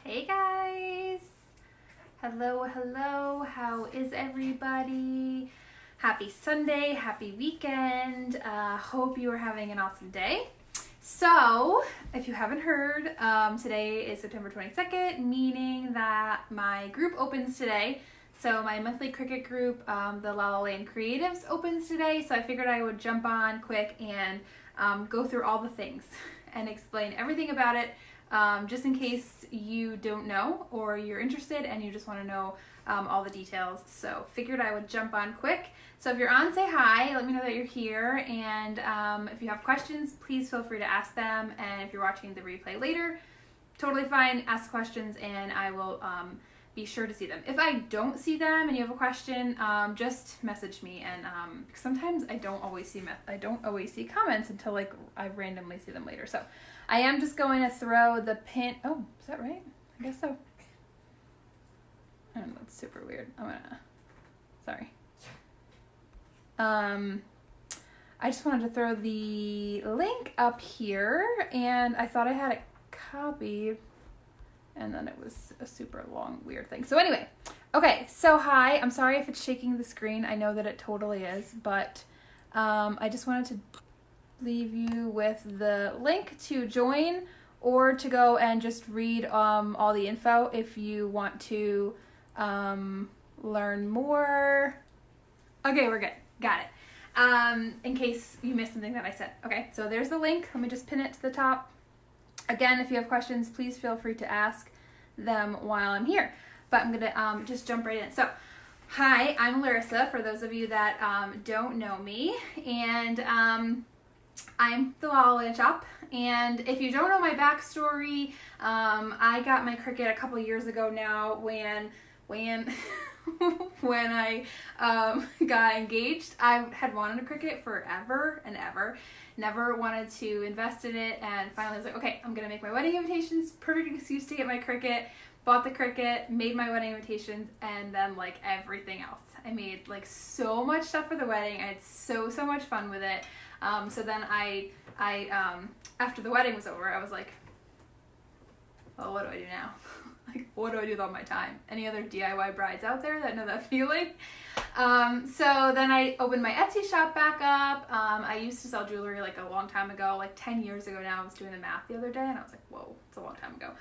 Hey guys! Hello, hello. How is everybody? Happy Sunday, happy weekend. Hope you are having an awesome day. So, if you haven't heard, today is September 22nd, meaning that my group opens today. So my monthly Cricut group, the Lalaland Creatives, opens today. So I figured I would jump on quick and go through all the things and explain everything about it. Just in case you don't know or you're interested and you just want to know all the details. So figured I would jump on quick. So if you're on, say hi, let me know that you're here, and if you have questions, please feel free to ask them, and if you're watching the replay later, totally fine, ask questions and I will be sure to see them. If I don't see them and you have a question, just message me, and sometimes I don't always see comments until like I randomly see them later. So I am just going to throw the pin. Oh, is that right? I guess so. Oh, that's super weird. Sorry. I just wanted to throw the link up here, and I thought I had it copied, and then it was a super long, weird thing. So anyway, okay, so hi. I'm sorry if it's shaking the screen. I know that it totally is, but I just wanted to leave you with the link to join or to go and just read all the info if you want to learn more. Okay, we're good. Got it. In case you missed something that I said. Okay, so there's the link. Let me just pin it to the top. Again, if you have questions, please feel free to ask them while I'm here. But I'm going to just jump right in. So, hi, I'm Larissa, for those of you that don't know me. And I'm the Lalaland shop. And if you don't know my backstory, I got my Cricut a couple years ago now when when I got engaged. I had wanted a Cricut forever and ever. Never wanted to invest in it, and finally I was like, okay, I'm gonna make my wedding invitations. Perfect excuse to get my Cricut. Bought the Cricut, made my wedding invitations, and then like everything else. I made like so much stuff for the wedding. I had so much fun with it. So then I after the wedding was over, I was like, well, what do I do now? Like, what do I do with all my time? Any other DIY brides out there that know that feeling? So then I opened my Etsy shop back up. I used to sell jewelry like a long time ago, like 10 years ago now. I was doing the math the other day and I was like, whoa, it's a long time ago.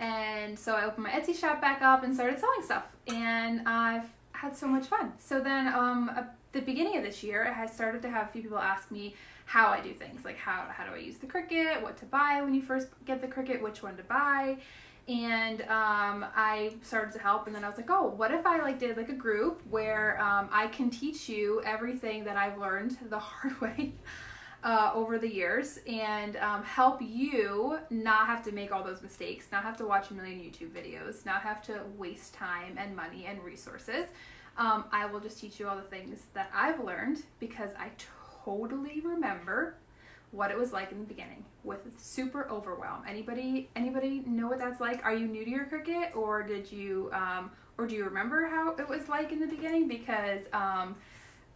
And so I opened my Etsy shop back up and started selling stuff, and I've had so much fun. So then at the beginning of this year, I started to have a few people ask me how I do things, like how do I use the Cricut, what to buy when you first get the Cricut, which one to buy. And I started to help, and then I was like, oh, what if I like did like a group where I can teach you everything that I've learned the hard way over the years, and help you not have to make all those mistakes, not have to watch a million YouTube videos, not have to waste time and money and resources. I will just teach you all the things that I've learned, because I totally remember what it was like in the beginning with super overwhelm. Anybody know what that's like? Are you new to your Cricut, or do you remember how it was like in the beginning? Because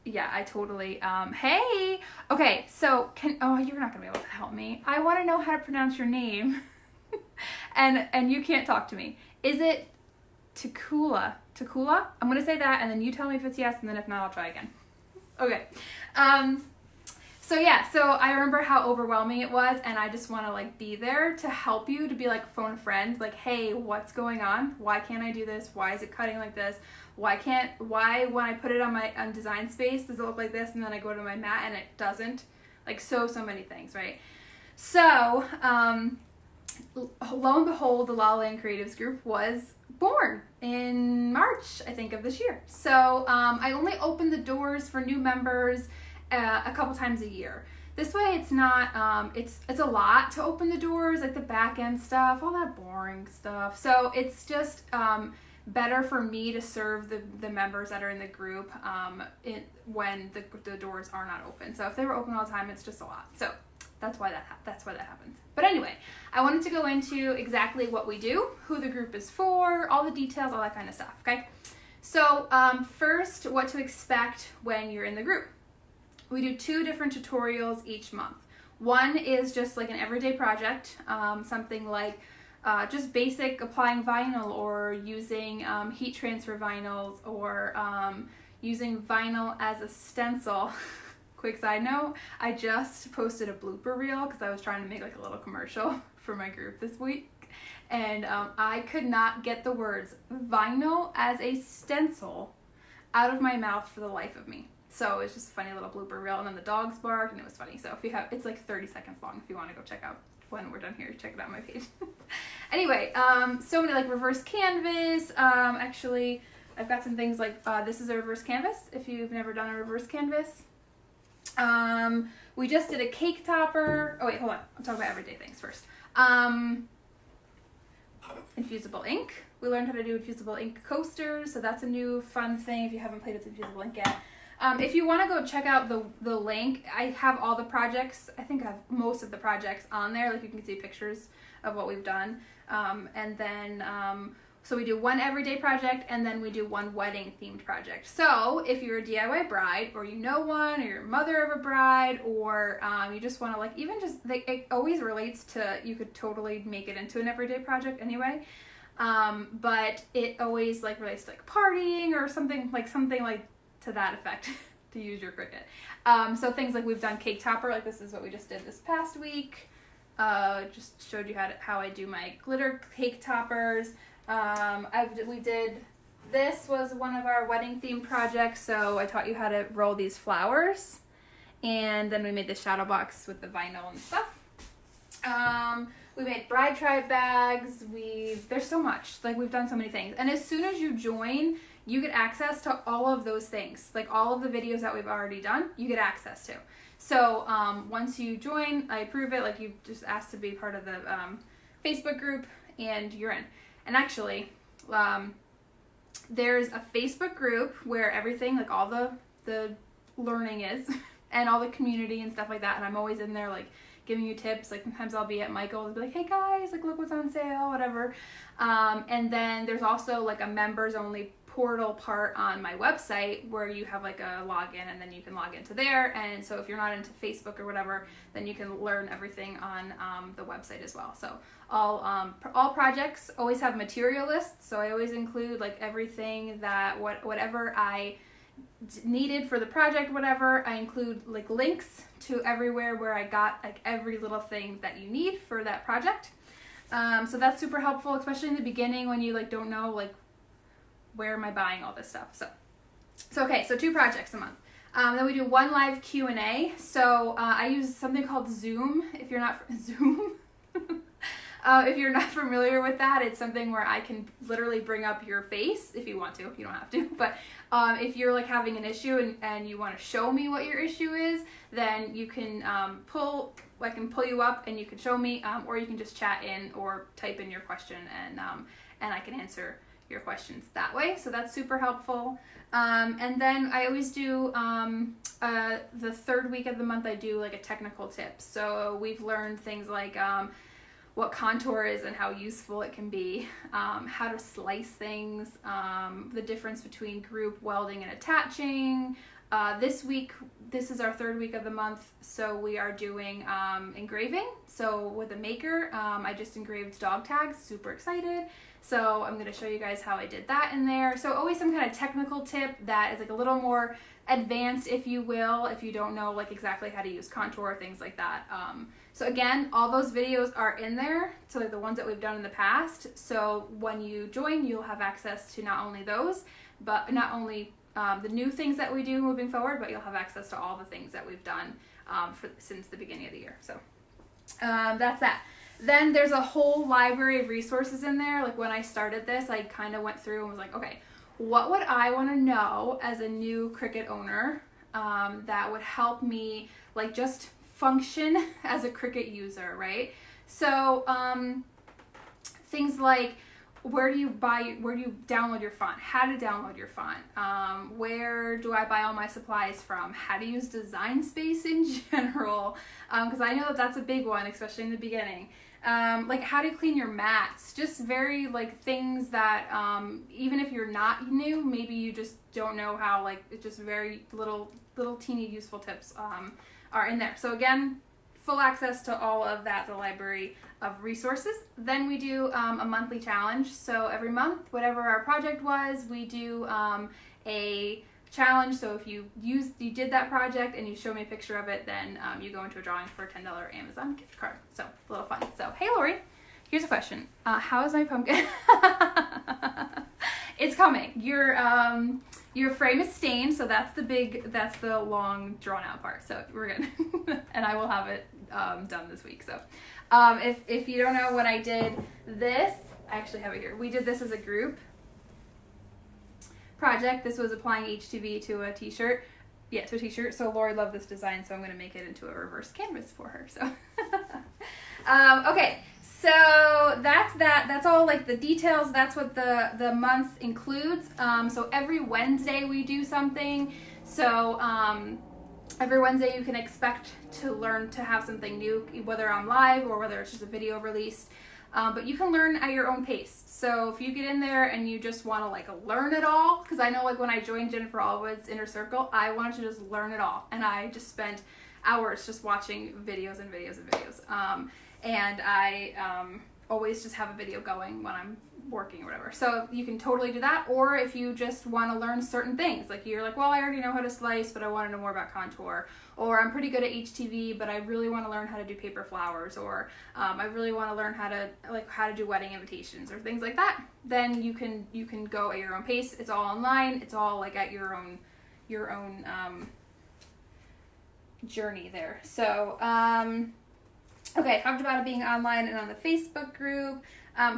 yeah, I totally hey, okay, so you're not gonna be able to help me. I want to know how to pronounce your name. and you can't talk to me. Is it Takula? I'm gonna say that, and then you tell me if it's yes, and then if not, I'll try again. Okay. So yeah, so I remember how overwhelming it was, and I just want to like be there to help you, to be like phone friends, like, hey, what's going on? Why can't I do this? Why is it cutting like this? Why when I put it on Design Space does it look like this, and then I go to my mat and it doesn't? Like so many things, right? So lo and behold, the Lalaland Creatives group was born in March, I think, of this year. So I only opened the doors for new members a couple times a year. This way it's not, it's a lot to open the doors, like the back end stuff, all that boring stuff. So it's just better for me to serve the members that are in the group when the doors are not open. So if they were open all the time, it's just a lot. So that's why that happens. But anyway, I wanted to go into exactly what we do, who the group is for, all the details, all that kind of stuff, okay? So first, what to expect when you're in the group. We do 2 different tutorials each month. One is just like an everyday project, something like just basic applying vinyl or using heat transfer vinyls or using vinyl as a stencil. Quick side note, I just posted a blooper reel because I was trying to make like a little commercial for my group this week. And I could not get the words vinyl as a stencil out of my mouth for the life of me. So it's just a funny little blooper reel, and then the dogs barked, and it was funny. So if you have, it's like 30 seconds long if you want to go check out when we're done here, check it out on my page. Anyway, so many like reverse canvas. Actually, I've got some things like this is a reverse canvas if you've never done a reverse canvas. We just did a cake topper. Oh wait, hold on. I'm talking about everyday things first. Infusible ink. We learned how to do infusible ink coasters, so that's a new fun thing if you haven't played with infusible ink yet. If you want to go check out the link, I have all the projects. I think I have most of the projects on there. Like you can see pictures of what we've done. And then, so we do one everyday project and then we do one wedding themed project. So if you're a DIY bride or you know one or you're a mother of a bride or you just want to like, even just, it always relates to, you could totally make it into an everyday project anyway. But it always like relates to like partying or something like to that effect, to use your Cricut. So things like we've done cake topper, like this is what we just did this past week. Just showed you how I do my glitter cake toppers. We did, this was one of our wedding themed projects, so I taught you how to roll these flowers, and then we made the shadow box with the vinyl and stuff. We made bride tribe bags. There's so much, like we've done so many things, and as soon as you join, you get access to all of those things, like all of the videos that we've already done, you get access to. So once you join, I approve it, like you just asked to be part of the Facebook group, and you're in. And actually, there's a Facebook group where everything, like all the learning is, and all the community and stuff like that, and I'm always in there like giving you tips. Like sometimes I'll be at Michael's and be like, hey guys, like look what's on sale, whatever. And then there's also like a members only portal part on my website where you have like a login and then you can log into there. And so if you're not into Facebook or whatever, then you can learn everything on the website as well. So all projects always have material lists. So I always include like everything that whatever I needed for the project, whatever, I include like links to everywhere where I got like every little thing that you need for that project. So that's super helpful, especially in the beginning when you like don't know like where am I buying all this stuff. So okay, so 2 projects a month. Then we do one live Q&A. So I use something called Zoom. If you're not Zoom, if you're not familiar with that, it's something where I can literally bring up your face if you want to. You don't have to, but if you're like having an issue and you want to show me what your issue is, then you can I can pull you up and you can show me, or you can just chat in or type in your question and I can answer your questions that way. So that's super helpful. And then I always do the 3rd week of the month I do like a technical tip. So we've learned things like what contour is and how useful it can be, how to slice things, the difference between group welding and attaching. This week, this is our 3rd week of the month, so we are doing engraving. So with a maker, I just engraved dog tags, super excited. So I'm going to show you guys how I did that in there. So always some kind of technical tip that is like a little more advanced, if you will, if you don't know like exactly how to use contour or things like that. So again, all those videos are in there, so like the ones that we've done in the past. So when you join, you'll have access to not only those, but not only the new things that we do moving forward, but you'll have access to all the things that we've done since the beginning of the year. So that's that. Then there's a whole library of resources in there. Like when I started this, I kind of went through and was like, okay, what would I want to know as a new Cricut owner that would help me like just function as a Cricut user, right? So things like where do you download your font, how to download your font, where do I buy all my supplies from, how to use Design Space in general, because I know that that's a big one, especially in the beginning. Like how to clean your mats, just very like things that even if you're not new, maybe you just don't know how, like it's just very little teeny useful tips are in there. So again, full access to all of that, the library of resources. Then we do a monthly challenge. So every month, whatever our project was, we do a challenge. So if you did that project and you show me a picture of it, then you go into a drawing for a $10 Amazon gift card. So a little fun. So hey Lori, here's a question. How is my pumpkin? It's coming. Your frame is stained, so that's the long drawn out part. So we're good. And I will have it done this week. So if you don't know what I did, I actually have it here. We did this as a group project. This was applying HTV to a t-shirt. Yeah, to a t-shirt. So Lori loved this design, so I'm going to make it into a reverse canvas for her. So okay. So that's that. That's all like the details. That's what the month includes. So every Wednesday we do something. So every Wednesday you can expect to learn to have something new, whether I'm live or whether it's just a video released. But you can learn at your own pace. So if you get in there and you just want to like learn it all, because I know like when I joined Jennifer Allwood's Inner Circle, I wanted to just learn it all. And I just spent hours just watching videos and videos and videos. And I always just have a video going when I'm working or whatever. So you can totally do that. Or if you just want to learn certain things, like you're like, well, I already know how to slice, but I want to know more about contour. Or I'm pretty good at HTV, but I really want to learn how to do paper flowers. Or I really want to learn how to do wedding invitations or things like that. Then you can go at your own pace. It's all online. It's all like at your own journey there. So okay, I talked about it being online and on the Facebook group.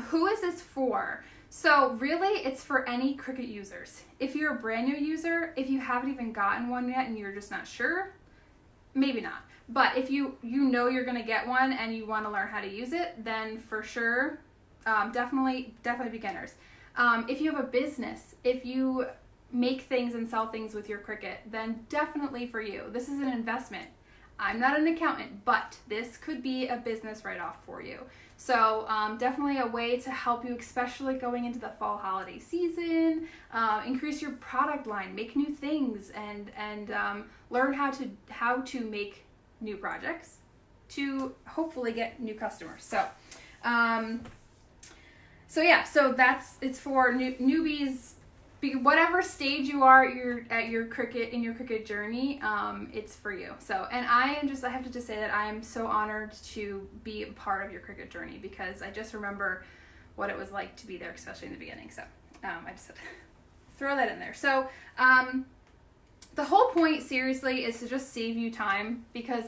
Who is this for? So really, it's for any Cricut users. If you're a brand new user, if you haven't even gotten one yet and you're just not sure, maybe not. But if you know you're going to get one and you want to learn how to use it, then for sure, definitely beginners. If you have a business, if you make things and sell things with your Cricut, then definitely for you. This is an investment. I'm not an accountant, but this could be a business write-off for you. So definitely a way to help you, especially going into the fall holiday season, increase your product line, make new things, and learn how to make new projects to hopefully get new customers. So it's for newbies. Whatever stage you are, you're at your Cricut journey, it's for you. So, and I have to just say that I am so honored to be a part of your Cricut journey, because I just remember what it was like to be there, especially in the beginning. So, I just had to throw that in there. So, the whole point, seriously, is to just save you time, because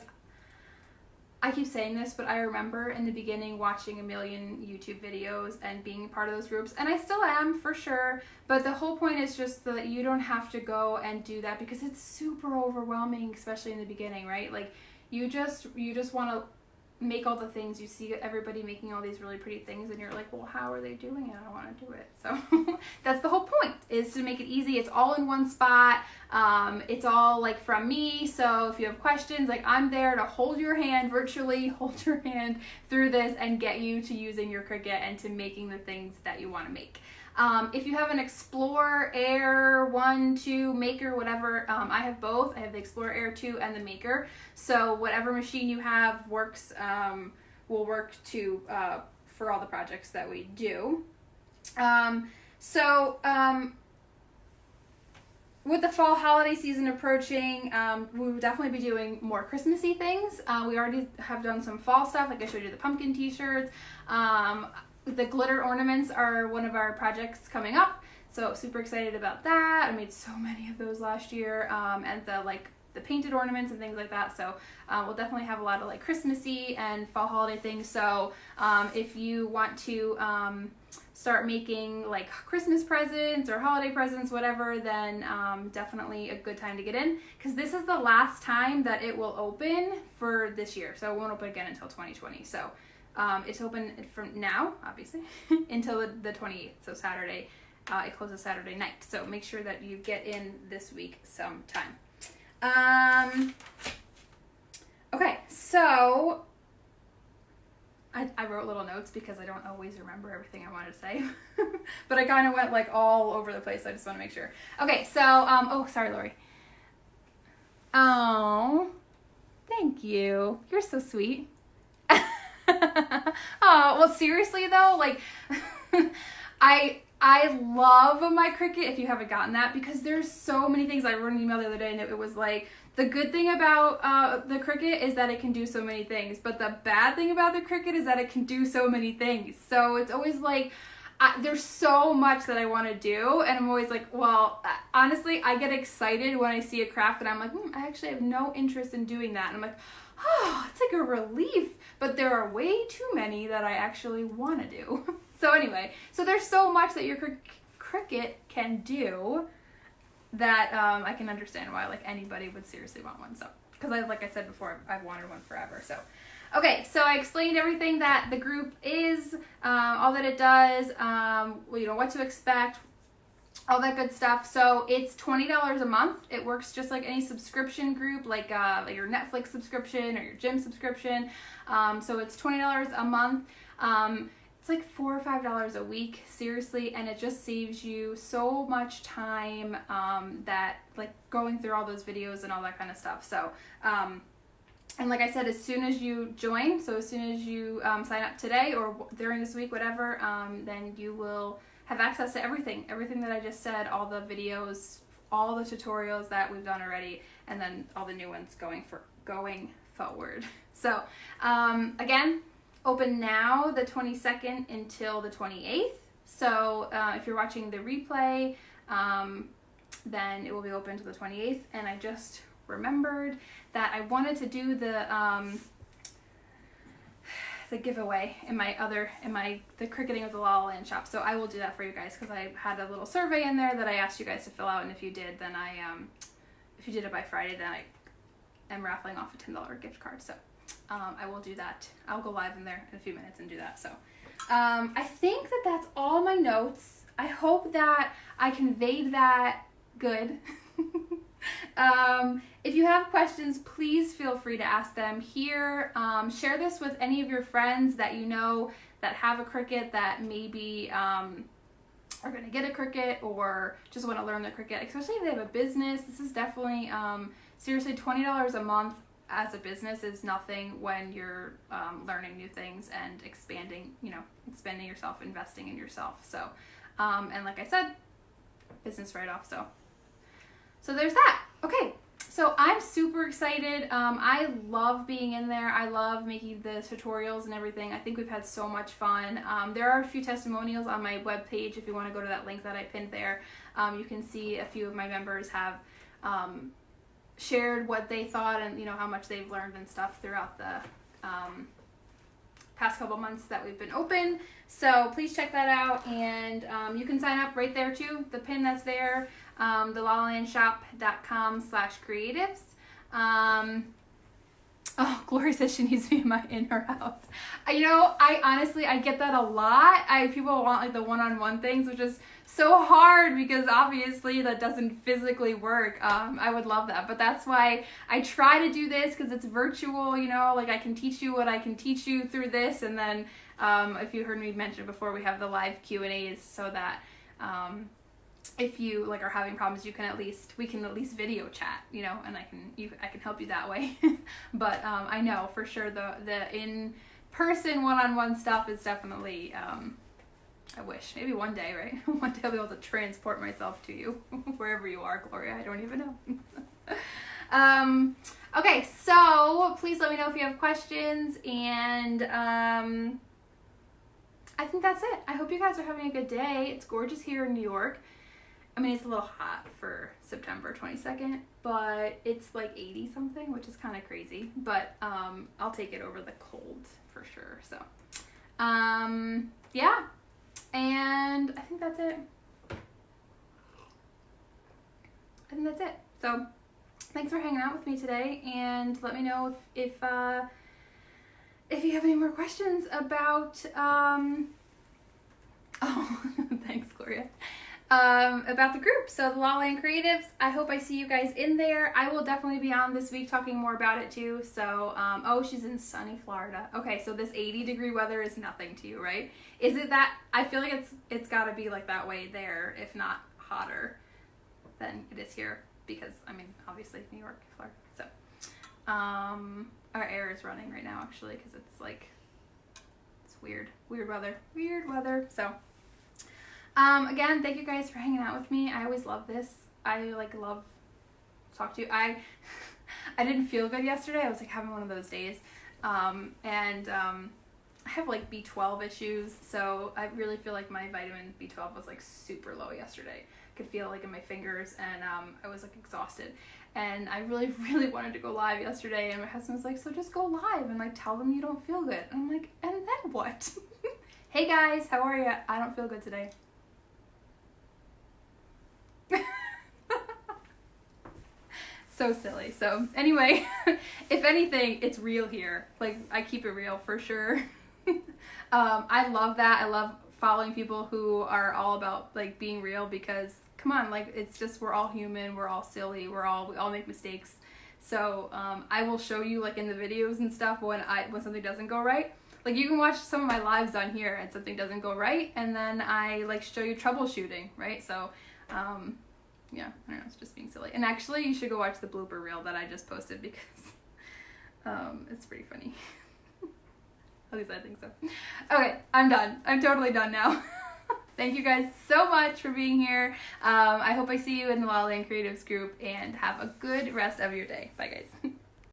I keep saying this, but I remember in the beginning watching a million YouTube videos and being part of those groups, and I still am for sure, but the whole point is just that you don't have to go and do that, because it's super overwhelming, especially in the beginning, right? Like you just want to make all the things. You see everybody making all these really pretty things and you're like, well, how are they doing it? I want to do it. So that's the whole point, is to make it easy. It's all in one spot. It's all like from me. So if you have questions, like I'm there to hold your hand, virtually hold your hand through this and get you to using your Cricut and to making the things that you want to make. If you have an Explore Air 1, 2, Maker, whatever, I have both. I have the Explore Air 2 and the Maker. So whatever machine you have works, will work for all the projects that we do. With the fall holiday season approaching, we will definitely be doing more Christmassy things. We already have done some fall stuff, like I showed you the pumpkin t-shirts. The glitter ornaments are one of our projects coming up, so super excited about that. I made so many of those last year, and the painted ornaments and things like that. So we'll definitely have a lot of like Christmassy and fall holiday things. So if you want to start making like Christmas presents or holiday presents, whatever, then definitely a good time to get in, because this is the last time that it will open for this year. So it won't open again until 2020. So it's open from now, obviously, until the 28th, so Saturday. It closes Saturday night, so make sure that you get in this week sometime. Okay, so I wrote little notes because I don't always remember everything I wanted to say, but I kind of went like all over the place, so I just want to make sure. Okay, so, oh, sorry, Lori. Oh, Thank you. You're so sweet. Oh, well, seriously though, like, I love my Cricut, if you haven't gotten that, because there's so many things. I wrote an email the other day and it was like, the good thing about the Cricut is that it can do so many things, but the bad thing about the Cricut is that it can do so many things. So it's always like, there's so much that I want to do, and I'm always like, well, honestly, I get excited when I see a craft and I'm like, I actually have no interest in doing that. And I'm like, oh, it's like a relief, but there are way too many that I actually want to do. So anyway, so there's so much that your Cricut can do that I can understand why like anybody would seriously want one. So, because like I said before, I've wanted one forever. So, okay, so I explained everything that the group is, all that it does, you know, what to expect, all that good stuff. So it's $20 a month. It works just like any subscription group, like your Netflix subscription or your gym subscription. So it's $20 a month. It's like $4 or $5 a week, seriously, and it just saves you so much time that like going through all those videos and all that kind of stuff. So, and like I said, as soon as you join, so as soon as you sign up today or during this week, whatever, then you will have access to everything that I just said, all the videos, all the tutorials that we've done already, and then all the new ones going forward. So, again, open now the 22nd until the 28th. So if you're watching the replay, then it will be open to the 28th. And I just remembered that I wanted to do the giveaway in the Cricketing with the Lalaland shop. So I will do that for you guys, because I had a little survey in there that I asked you guys to fill out, and if you did, then if you did it by Friday, then I am raffling off a $10 gift card. So I will do that. I'll go live in there in a few minutes and do that. So I think that that's all my notes. I hope that I conveyed that good. If you have questions, please feel free to ask them here. Share this with any of your friends that you know that have a Cricut, that maybe are going to get a Cricut or just want to learn the Cricut, especially if they have a business. This is definitely, seriously, $20 a month as a business is nothing when you're learning new things and expanding yourself, investing in yourself. So, and like I said, business write-off. So there's that. Okay, so I'm super excited. I love being in there. I love making the tutorials and everything. I think we've had so much fun. There are a few testimonials on my webpage. If you want to go to that link that I pinned there, you can see a few of my members have shared what they thought and how much they've learned and stuff throughout the past couple months that we've been open. So please check that out, and you can sign up right there too. The pin that's there, thelalandshop.com/creatives. Oh, Gloria says she needs me in her house. I honestly, I get that a lot. People want like the one-on-one things, which is so hard because obviously that doesn't physically work. I would love that, but that's why I try to do this, because it's virtual, like I can teach you what I can teach you through this, and then if you heard me mention before, we have the live Q&As so that if you are having problems, we can at least video chat, and I can help you that way. But I know for sure the in-person one-on-one stuff is definitely, I wish maybe one day, right? One day I'll be able to transport myself to you wherever you are, Gloria. I don't even know. Okay, so please let me know if you have questions, and I think that's it. I hope you guys are having a good day. It's gorgeous here in New York. I mean, it's a little hot for September 22nd, but it's like 80 something, which is kind of crazy, but I'll take it over the cold for sure. So yeah, and I think that's it. So thanks for hanging out with me today, and let me know if you have any more questions about oh, thanks, Gloria. About the group. So the Lalaland Creatives, I hope I see you guys in there. I will definitely be on this week talking more about it too. So, oh, she's in sunny Florida. Okay, so this 80-degree weather is nothing to you, right? Is it that? I feel like it's got to be like that way there, if not hotter than it is here, because, I mean, obviously New York, Florida. So, Our air is running right now actually because it's like, it's weird weather. So again, thank you guys for hanging out with me. I always love this. I like love to talk to you. I didn't feel good yesterday. I was like having one of those days. I have like B12 issues, so I really feel like my vitamin B12 was like super low yesterday. I could feel like in my fingers, and I was like exhausted. And I really wanted to go live yesterday, and my husband was like, so just go live and like tell them you don't feel good. And I'm like, and then what? Hey guys, how are you? I don't feel good today. So silly. So anyway, if anything, it's real here. Like, I keep it real for sure. I love that. I love following people who are all about like being real, because come on, like, it's just, we're all human, we're all silly, we all make mistakes. So I will show you like in the videos and stuff when something doesn't go right. Like, you can watch some of my lives on here and something doesn't go right, and then I like show you troubleshooting, right? So yeah, I don't know, it's just being silly. And actually, you should go watch the blooper reel that I just posted, because it's pretty funny. At least I think so. Okay, I'm done. I'm totally done now. Thank you guys so much for being here. I hope I see you in the Lalaland Creatives group, and have a good rest of your day. Bye, guys.